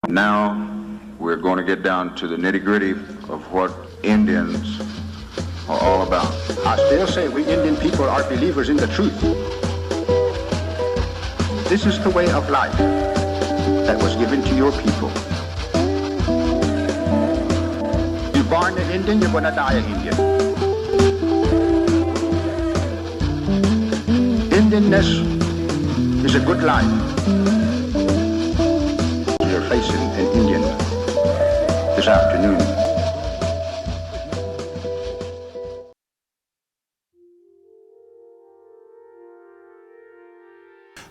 Now we're going to get down to the nitty-gritty of what Indians are all about. I still say we Indian people are believers in the truth. This is the way of life that was given to your people. You're born an Indian, you're going to die an Indian. Indianness is a good life. You're facing an Indian this afternoon.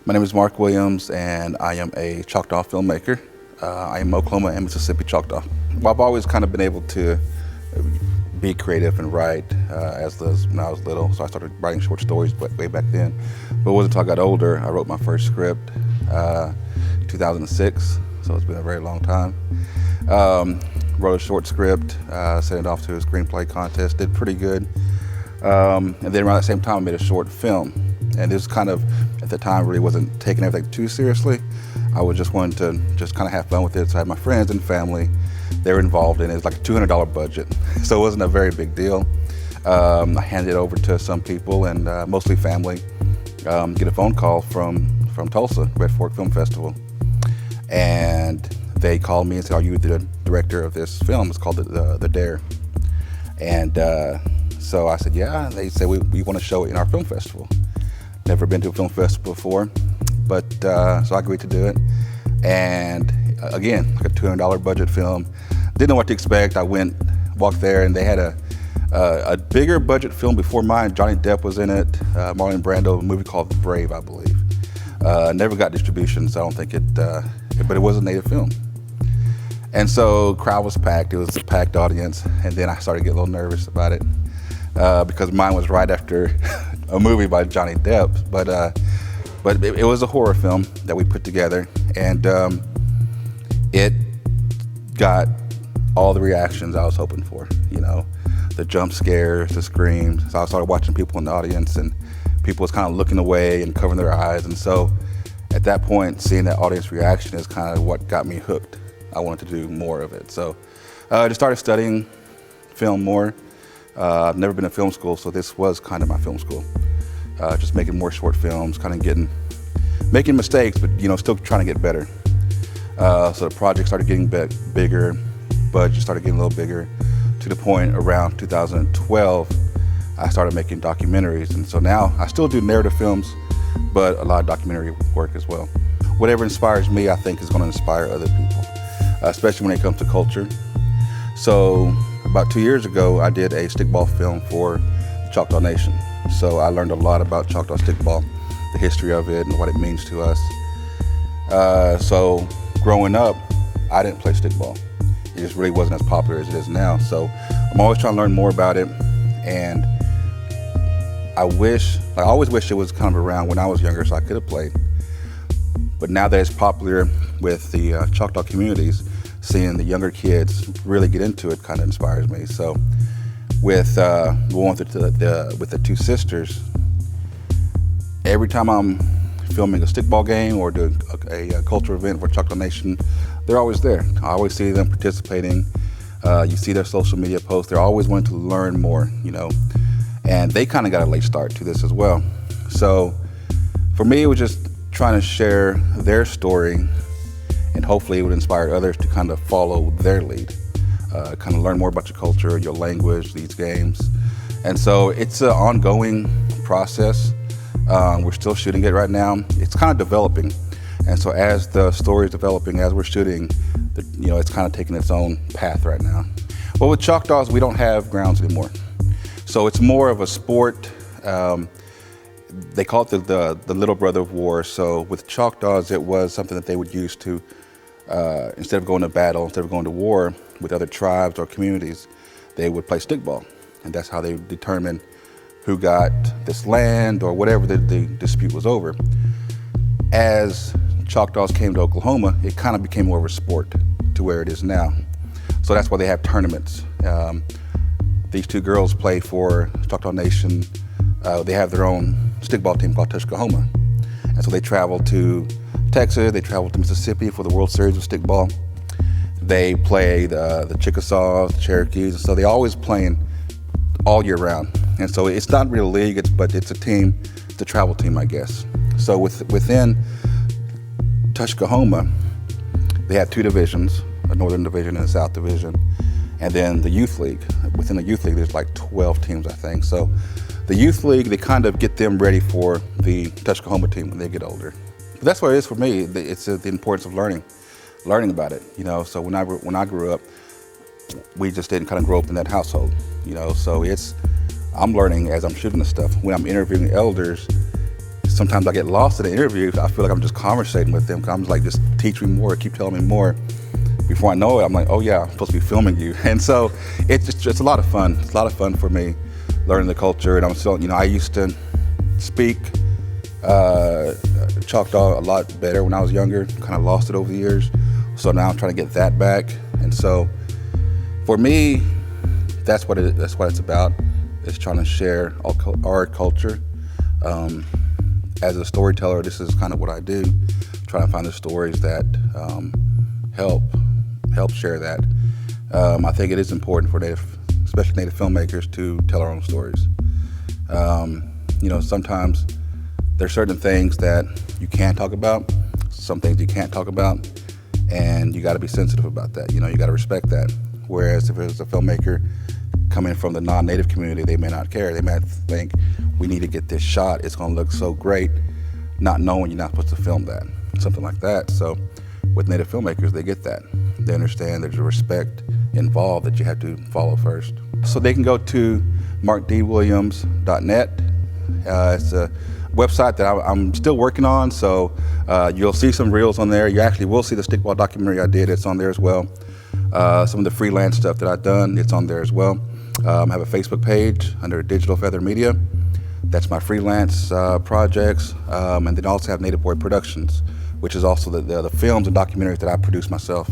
My name is Mark Williams, and I am a Choctaw filmmaker. I am Oklahoma and Mississippi Choctaw. Well, I've always kind of been able to be creative and write when I was little, so I started writing short stories way back then. But it wasn't until I got older, I wrote my first script, 2006, so it's been a very long time. Wrote a short script, sent it off to a screenplay contest, did pretty good. And then around the same time, I made a short film. And this kind of, at the time, really wasn't taking everything too seriously. I was just wanting to just kind of have fun with it. So I had my friends and family, they were involved in it. It was like a $200 budget, so it wasn't a very big deal. I handed it over to some people, and mostly family, get a phone call from Tulsa, Red Fork Film Festival. And they called me and said, "Are you the director of this film?" It's called The Dare. And so I said, "Yeah." And they said, we want to show it in our film festival. Never been to a film festival before, but so I agreed to do it. And again, like a $200 budget film. Didn't know what to expect. I walked there, and they had a bigger budget film before mine. Johnny Depp was in it, Marlon Brando, a movie called Brave, I believe. Never got distribution, so I don't think but it was a native film. And so crowd was packed. It was a packed audience, and then I started getting a little nervous about it because mine was right after a movie by Johnny Depp, but it was a horror film that we put together, and it got all the reactions I was hoping for. You know, the jump scares, the screams. So I started watching people in the audience, and people was kind of looking away and covering their eyes, and so at that point, seeing that audience reaction is kind of what got me hooked. I wanted to do more of it, so I just started studying film more. I've never been to film school, so this was kind of my film school. Just making more short films, kind of making mistakes, but still trying to get better. So the project started getting bigger, budget started getting a little bigger, to the point around 2012, I started making documentaries. And so now I still do narrative films, but a lot of documentary work as well. Whatever inspires me, I think is going to inspire other people, especially when it comes to culture. So about 2 years ago, I did a stickball film for the Choctaw Nation. So I learned a lot about Choctaw stickball, the history of it and what it means to us. So growing up, I didn't play stickball. It just really wasn't as popular as it is now. So I'm always trying to learn more about it. And I always wish it was kind of around when I was younger so I could have played. But now that it's popular with the Choctaw communities, seeing the younger kids really get into it kind of inspires me. So with going with the two sisters, every time I'm filming a stickball game or doing a cultural event for Choctaw Nation, they're always there. I always see them participating. You see their social media posts. They're always wanting to learn more, and they kind of got a late start to this as well. So for me, it was just trying to share their story, and hopefully it would inspire others to kind of follow their lead, kind of learn more about your culture, your language, these games. And so it's an ongoing process. We're still shooting it right now. It's kind of developing. And so as the story is developing, as we're shooting, it's kind of taking its own path right now. Well, with Choctaws, we don't have grounds anymore. So it's more of a sport. They call it the little brother of war. So with Choctaws, it was something that they would use to, instead of going to battle, instead of going to war with other tribes or communities, they would play stickball. And that's how they determined who got this land or whatever the dispute was over. As Choctaws came to Oklahoma, it kind of became more of a sport to where it is now. So that's why they have tournaments. These two girls play for Choctaw Nation. They have their own stickball team called Tushkahoma. And so they travel to Texas, they travel to Mississippi for the World Series of stickball. They play the Chickasaws, the Cherokees, so they're always playing all year round. And so it's not really a league, but it's a team, it's a travel team, I guess. So within Tuskahoma, they had two divisions, a Northern Division and a South Division, and then the Youth League. Within the Youth League, there's like 12 teams, I think. So the Youth League, they kind of get them ready for the Tuskahoma team when they get older. But that's what it is for me. It's the importance of learning about it. You know, so when I grew up, we just didn't kind of grow up in that household. You know, so I'm learning as I'm shooting the stuff. When I'm interviewing elders, sometimes I get lost in the interview. I feel like I'm just conversating with them. I'm like, just teach me more, keep telling me more. Before I know it, I'm like, oh yeah, I'm supposed to be filming you. And so it's a lot of fun. It's a lot of fun for me, learning the culture. And I'm still, you know, I used to speak Choctaw a lot better when I was younger, kind of lost it over the years. So now I'm trying to get that back. And so for me, that's what it's about, is trying to share our culture. As a storyteller, this is kind of what I do, trying to find the stories that help share that. I think it is important for especially Native filmmakers, to tell our own stories. You know, sometimes there's certain things that you can talk about, some things you can't talk about, and you got to be sensitive about that. You know, you got to respect that. Whereas if it's a filmmaker coming from the non-Native community, they may not care. They might think, we need to get this shot, it's going to look so great, not knowing you're not supposed to film that, something like that. So with Native filmmakers, they get that. They understand there's a respect involved that you have to follow first. So they can go to markdwilliams.net. It's a website that I'm still working on, so you'll see some reels on there. You actually will see the stickball documentary I did, it's on there as well. Some of the freelance stuff that I've done, it's on there as well. I have a Facebook page under Digital Feather Media. That's my freelance projects. And then I also have Native Boy Productions, which is also the films and documentaries that I produce myself.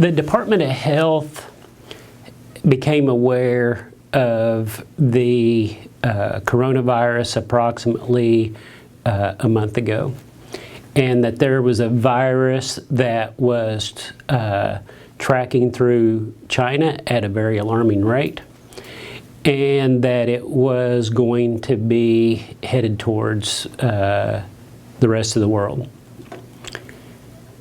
The Department of Health became aware of the coronavirus approximately a month ago, and that there was a virus that was tracking through China at a very alarming rate, and that it was going to be headed towards the rest of the world.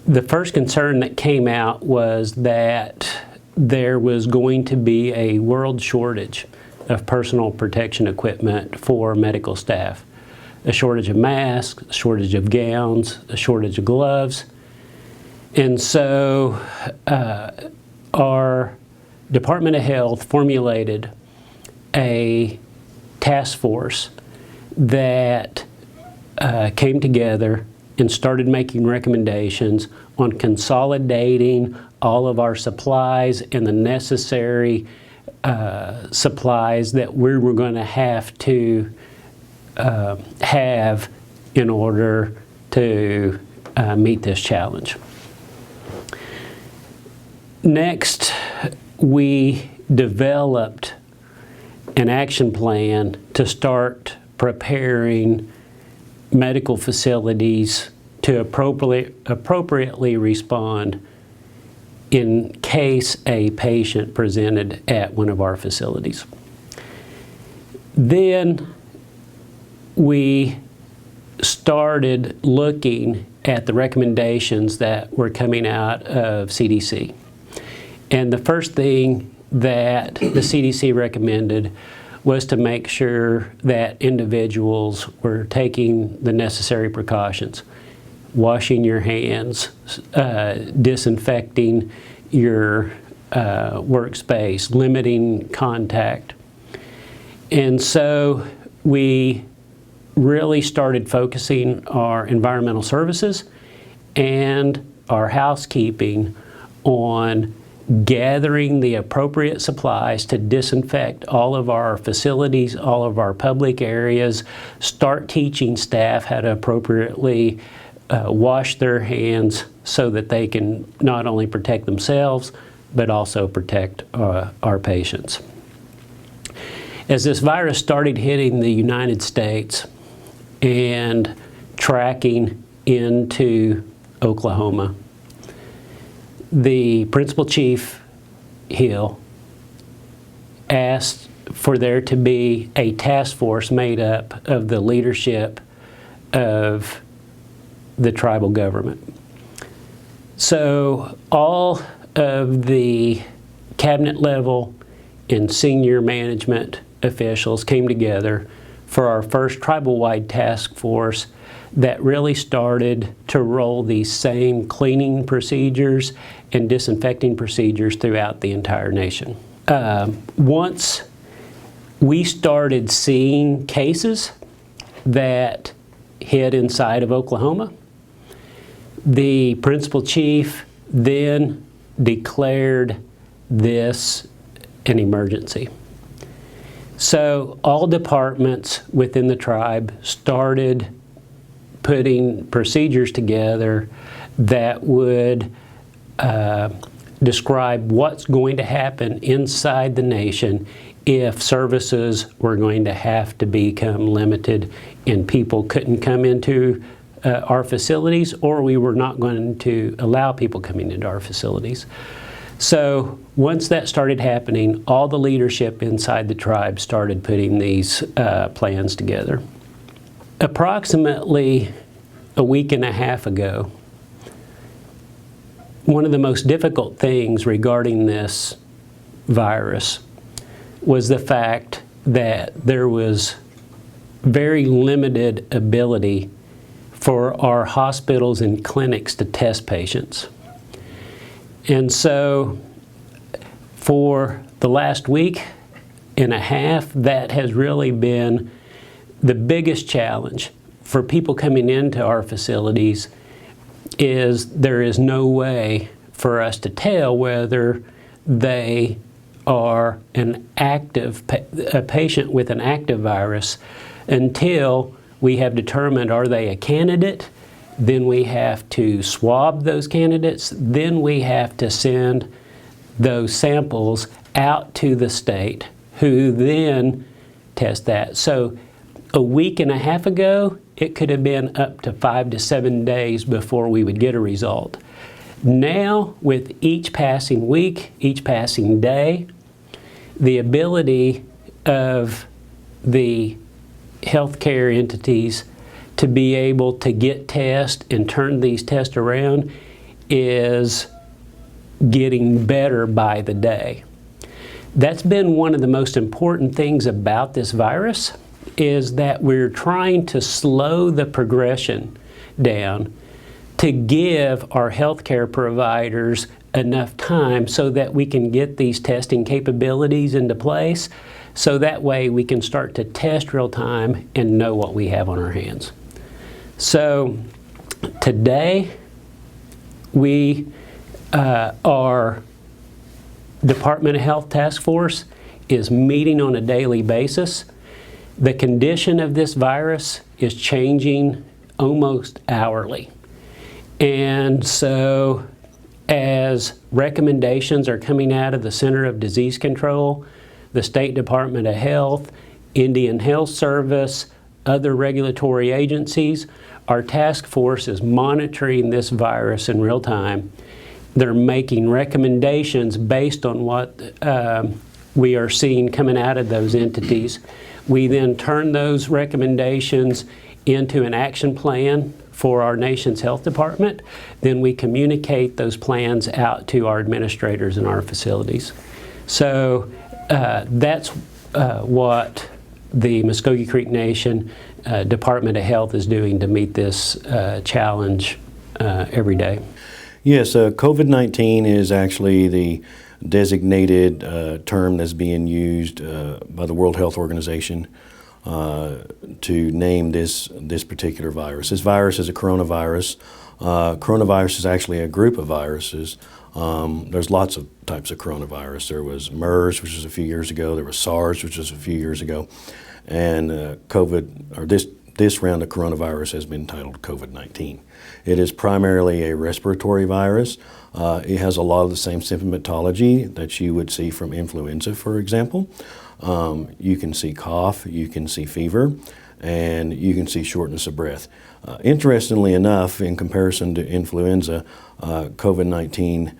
The first concern that came out was that there was going to be a world shortage of personal protection equipment for medical staff. A shortage of masks, a shortage of gowns, a shortage of gloves. And so our Department of Health formulated a task force that came together and started making recommendations on consolidating all of our supplies and the necessary supplies that we were going to have in order to meet this challenge. Next, we developed an action plan to start preparing medical facilities to appropriately respond in case a patient presented at one of our facilities. Then we started looking at the recommendations that were coming out of CDC. And the first thing that the CDC recommended was to make sure that individuals were taking the necessary precautions, washing your hands, disinfecting your workspace, limiting contact. And so we really started focusing our environmental services and our housekeeping on gathering the appropriate supplies to disinfect all of our facilities, all of our public areas, start teaching staff how to appropriately wash their hands so that they can not only protect themselves, but also protect our patients. As this virus started hitting the United States and tracking into Oklahoma, the Principal Chief Hill asked for there to be a task force made up of the leadership of the tribal government. So all of the cabinet level and senior management officials came together for our first tribal-wide task force that really started to roll these same cleaning procedures and disinfecting procedures throughout the entire nation. Once we started seeing cases that hit inside of Oklahoma, the principal chief then declared this an emergency. So all departments within the tribe started putting procedures together that would describe what's going to happen inside the nation if services were going to have to become limited and people couldn't come into our facilities, or we were not going to allow people coming into our facilities. So once that started happening, all the leadership inside the tribe started putting these plans together. Approximately a week and a half ago, one of the most difficult things regarding this virus was the fact that there was very limited ability for our hospitals and clinics to test patients. And so for the last week and a half, that has really been the biggest challenge for people coming into our facilities. Is there is no way for us to tell whether they are a patient with an active virus until we have determined, are they a candidate? Then we have to swab those candidates. Then we have to send those samples out to the state, who then test that. So a week and a half ago, it could have been up to 5 to 7 days before we would get a result. Now, with each passing week, each passing day, the ability of the healthcare entities to be able to get tests and turn these tests around is getting better by the day. That's been one of the most important things about this virus, is that we're trying to slow the progression down to give our healthcare providers enough time so that we can get these testing capabilities into place, so that way we can start to test real time and know what we have on our hands. So today our Department of Health Task Force is meeting on a daily basis. The condition of this virus is changing almost hourly. And so as recommendations are coming out of the Center of Disease Control, the State Department of Health, Indian Health Service, other regulatory agencies, our task force is monitoring this virus in real time. They're making recommendations based on what we are seeing coming out of those entities. We then turn those recommendations into an action plan for our nation's health department. Then we communicate those plans out to our administrators in our facilities. So that's what the Mvskoke Creek Nation Department of Health is doing to meet this challenge every day. Yes, COVID-19 is actually the designated term that's being used by the World Health Organization to name this particular virus. This virus is a coronavirus. Coronavirus is actually a group of viruses. There's lots of types of coronavirus. There was MERS, which was a few years ago. There was SARS, which was a few years ago. And this round of coronavirus has been titled COVID-19. It is primarily a respiratory virus. It has a lot of the same symptomatology that you would see from influenza, for example. You can see cough, you can see fever, and you can see shortness of breath. Interestingly enough, in comparison to influenza, COVID-19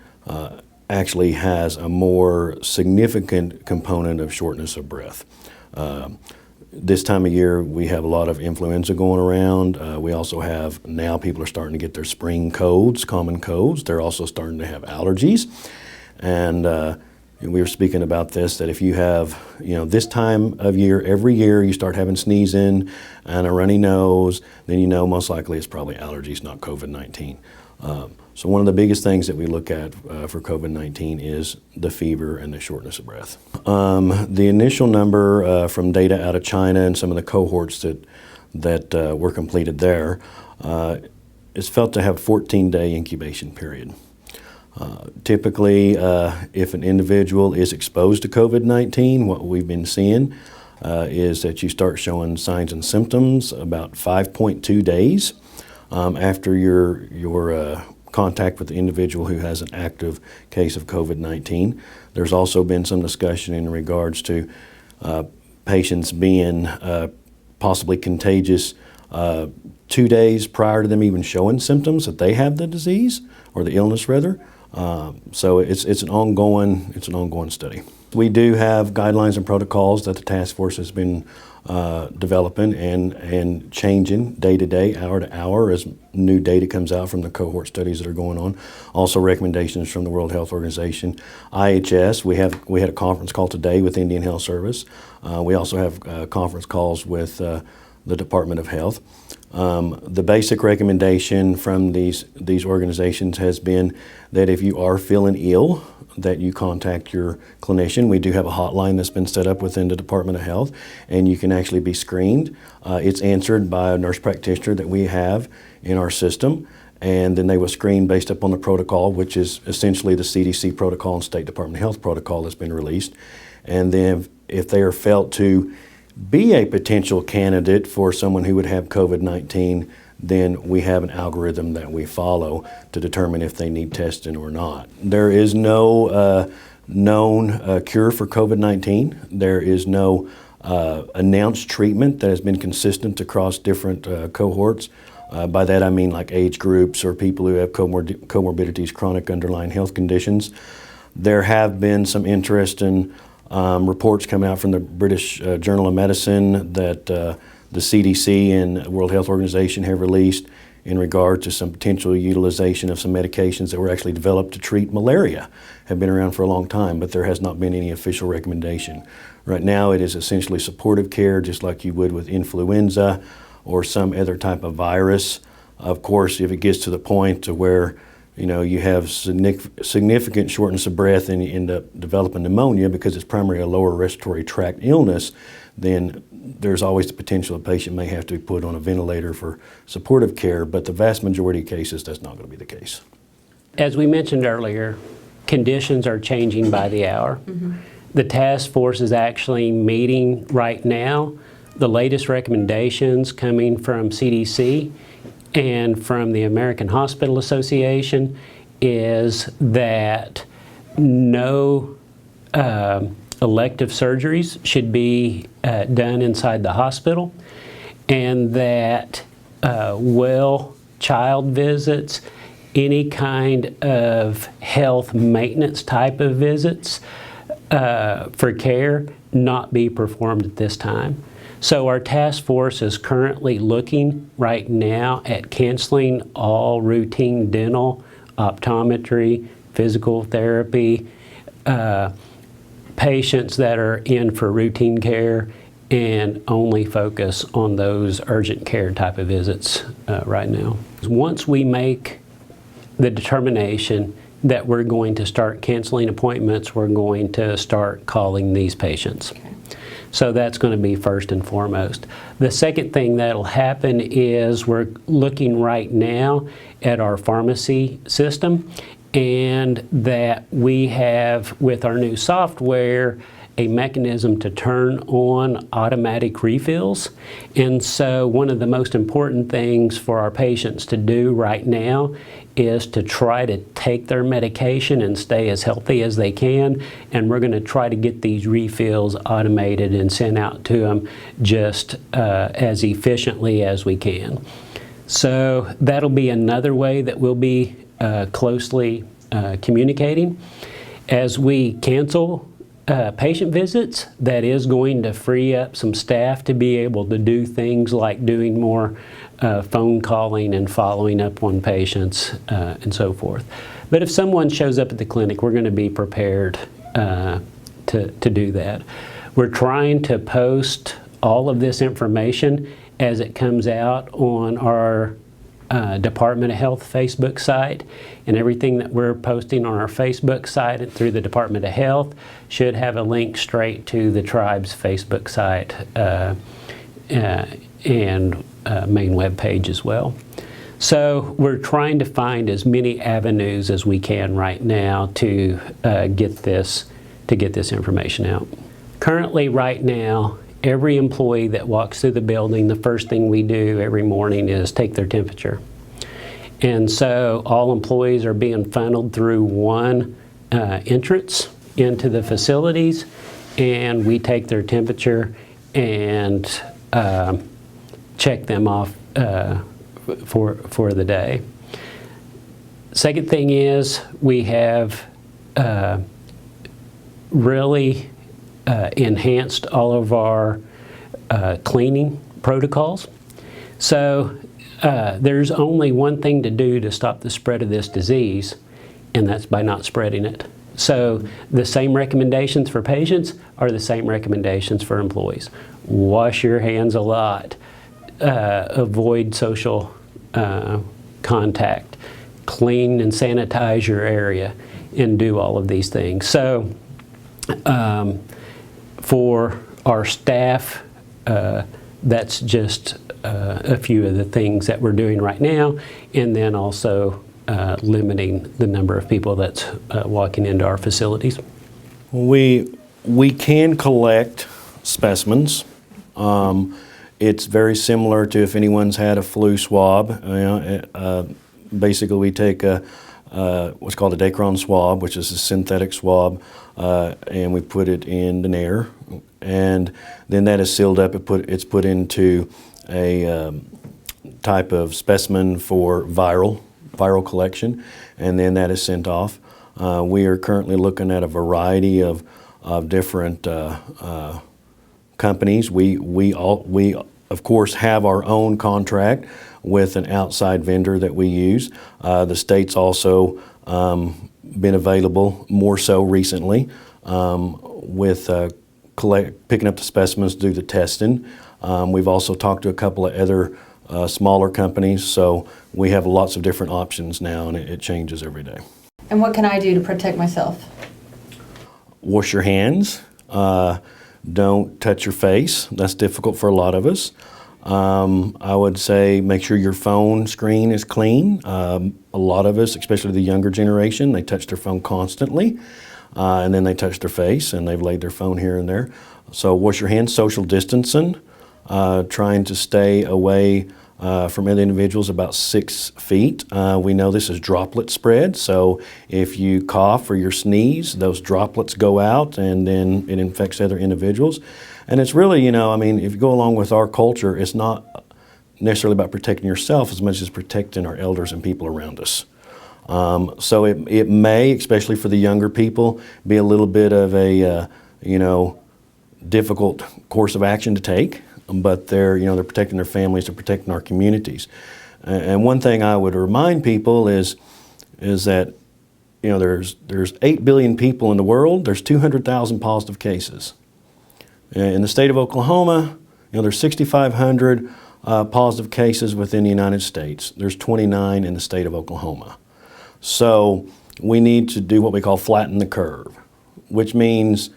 actually has a more significant component of shortness of breath. This time of year, we have a lot of influenza going around. We also have, now people are starting to get their spring colds, common colds. They're also starting to have allergies. And we were speaking about this, that if you have, this time of year, every year you start having sneezing and a runny nose, then most likely it's probably allergies, not COVID-19. So one of the biggest things that we look at for COVID-19 is the fever and the shortness of breath. The initial number from data out of China and some of the cohorts that were completed there is felt to have a 14-day incubation period. Typically, if an individual is exposed to COVID-19, what we've been seeing is that you start showing signs and symptoms about 5.2 days after your contact with the individual who has an active case of COVID-19. There's also been some discussion in regards to patients being possibly contagious 2 days prior to them even showing symptoms that they have the disease, or the illness rather. So it's an ongoing study. We do have guidelines and protocols that the task force has been developing and changing day to day, hour to hour, as new data comes out from the cohort studies that are going on. Also recommendations from the World Health Organization. IHS, we had a conference call today with Indian Health Service. We also have conference calls with the Department of Health. The basic recommendation from these organizations has been that if you are feeling ill, that you contact your clinician. We do have a hotline that's been set up within the Department of Health, and you can actually be screened. It's answered by a nurse practitioner that we have in our system, and then they will screen based upon the protocol, which is essentially the CDC protocol and State Department of Health protocol that's been released. And then if they are felt to be a potential candidate for someone who would have COVID-19, then we have an algorithm that we follow to determine if they need testing or not. There is no known cure for COVID-19. There is no announced treatment that has been consistent across different cohorts. By that I mean like age groups or people who have comorbidities, chronic underlying health conditions. There have been some interesting reports come out from the British Journal of Medicine that the CDC and World Health Organization have released in regard to some potential utilization of some medications that were actually developed to treat malaria. Have been around for a long time, but there has not been any official recommendation. Right now it is essentially supportive care, just like you would with influenza or some other type of virus. Of course, if it gets to the point to where you have significant shortness of breath and you end up developing pneumonia because it's primarily a lower respiratory tract illness, then there's always the potential a patient may have to be put on a ventilator for supportive care, but the vast majority of cases, that's not going to be the case. As we mentioned earlier, conditions are changing by the hour. The task force is actually meeting right now. The latest recommendations coming from CDC and from the American Hospital Association is that no elective surgeries should be done inside the hospital, and that child visits, any kind of health maintenance type of visits for care, not be performed at this time. So our task force is currently looking right now at canceling all routine dental, optometry, physical therapy, patients that are in for routine care, and only focus on those urgent care type of visits right now. Once we make the determination that we're going to start canceling appointments, we're going to start calling these patients. Okay. So that's going to be first and foremost. The second thing that'll happen is we're looking right now at our pharmacy system, and that we have, with our new software, a mechanism to turn on automatic refills. And so one of the most important things for our patients to do right now is to try to take their medication and stay as healthy as they can. And we're going to try to get these refills automated and sent out to them just as efficiently as we can. So that'll be another way that we'll be closely communicating. As we cancel patient visits, that is going to free up some staff to be able to do things like doing more phone calling and following up on patients and so forth. But if someone shows up at the clinic, we're going to be prepared to do that. We're trying to post all of this information as it comes out on our Department of Health Facebook site, and everything that we're posting on our Facebook site and through the Department of Health should have a link straight to the tribe's Facebook site and main web page as well. So we're trying to find as many avenues as we can right now to get this information out. Currently, right now, every employee that walks through the building, the first thing we do every morning is take their temperature. And so all employees are being funneled through one entrance into the facilities, and we take their temperature and check them off for the day. Second thing is we have really enhanced all of our cleaning protocols. So there's only one thing to do to stop the spread of this disease, and that's by not spreading it. So the same recommendations for patients are the same recommendations for employees. Wash your hands a lot, avoid social contact, clean and sanitize your area, and do all of these things. So for our staff, that's just a few of the things that we're doing right now, and then also limiting the number of people that's walking into our facilities. We can collect specimens. It's very similar to if anyone's had a flu swab. Basically, we take what's called a Dacron swab, which is a synthetic swab, and we put it in the nair, and then that is sealed up. It's put into a type of specimen for viral collection, and then that is sent off. We are currently looking at a variety of different companies. We of course have our own contract with an outside vendor that we use. The state's also been available more so recently with picking up the specimens to do the testing. We've also talked to a couple of other smaller companies, so we have lots of different options now, and it changes every day. And what can I do to protect myself? Wash your hands. Don't touch your face. That's difficult for a lot of us. I would say make sure your phone screen is clean. A lot of us, especially the younger generation, they touch their phone constantly, and then they touch their face, and they've laid their phone here and there. So wash your hands, social distancing, trying to stay away from other individuals about 6 feet. We know this is droplet spread, so if you cough or you sneeze, those droplets go out and then it infects other individuals. And it's really, you know, I mean, if you go along with our culture, it's not necessarily about protecting yourself as much as protecting our elders and people around us. So it may, especially for the younger people, be a little bit of a, difficult course of action to take, but they're protecting their families, they're protecting our communities. And one thing I would remind people is that, there's 8 billion people in the world, there's 200,000 positive cases. In the state of Oklahoma, there's 6,500 positive cases within the United States. There's 29 in the state of Oklahoma. So we need to do what we call flatten the curve, which means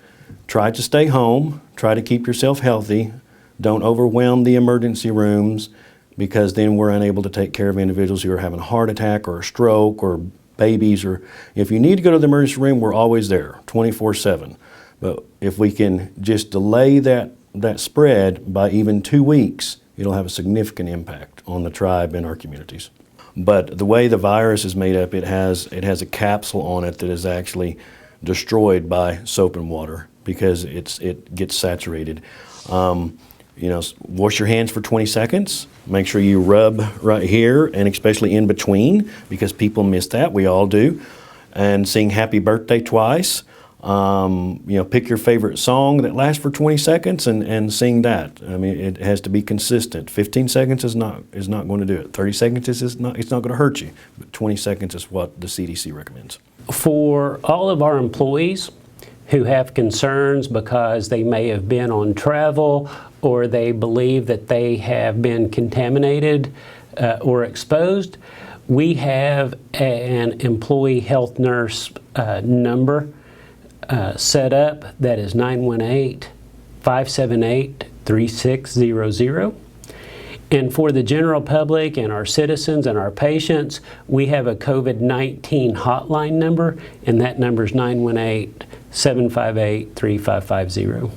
try to stay home, try to keep yourself healthy, don't overwhelm the emergency rooms, because then we're unable to take care of individuals who are having a heart attack or a stroke or babies. Or if you need to go to the emergency room, we're always there 24/7. But if we can just delay that spread by even 2 weeks, it'll have a significant impact on the tribe and our communities. But the way the virus is made up, it has a capsule on it that is actually destroyed by soap and water because it gets saturated. Wash your hands for 20 seconds. Make sure you rub right here and especially in between, because people miss that. We all do. And sing happy birthday twice. Pick your favorite song that lasts for 20 seconds and sing that. I mean, it has to be consistent. 15 seconds is not going to do it. 30 seconds it's not going to hurt you. But 20 seconds is what the CDC recommends. For all of our employees who have concerns because they may have been on travel or they believe that they have been contaminated or exposed, we have an employee health nurse number set up that is 918-578-3600. And for the general public and our citizens and our patients, we have a COVID-19 hotline number, and that number is 918-758-3550.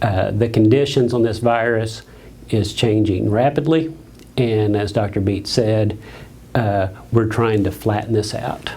The conditions on this virus is changing rapidly, and as Dr. Beats said, we're trying to flatten this out.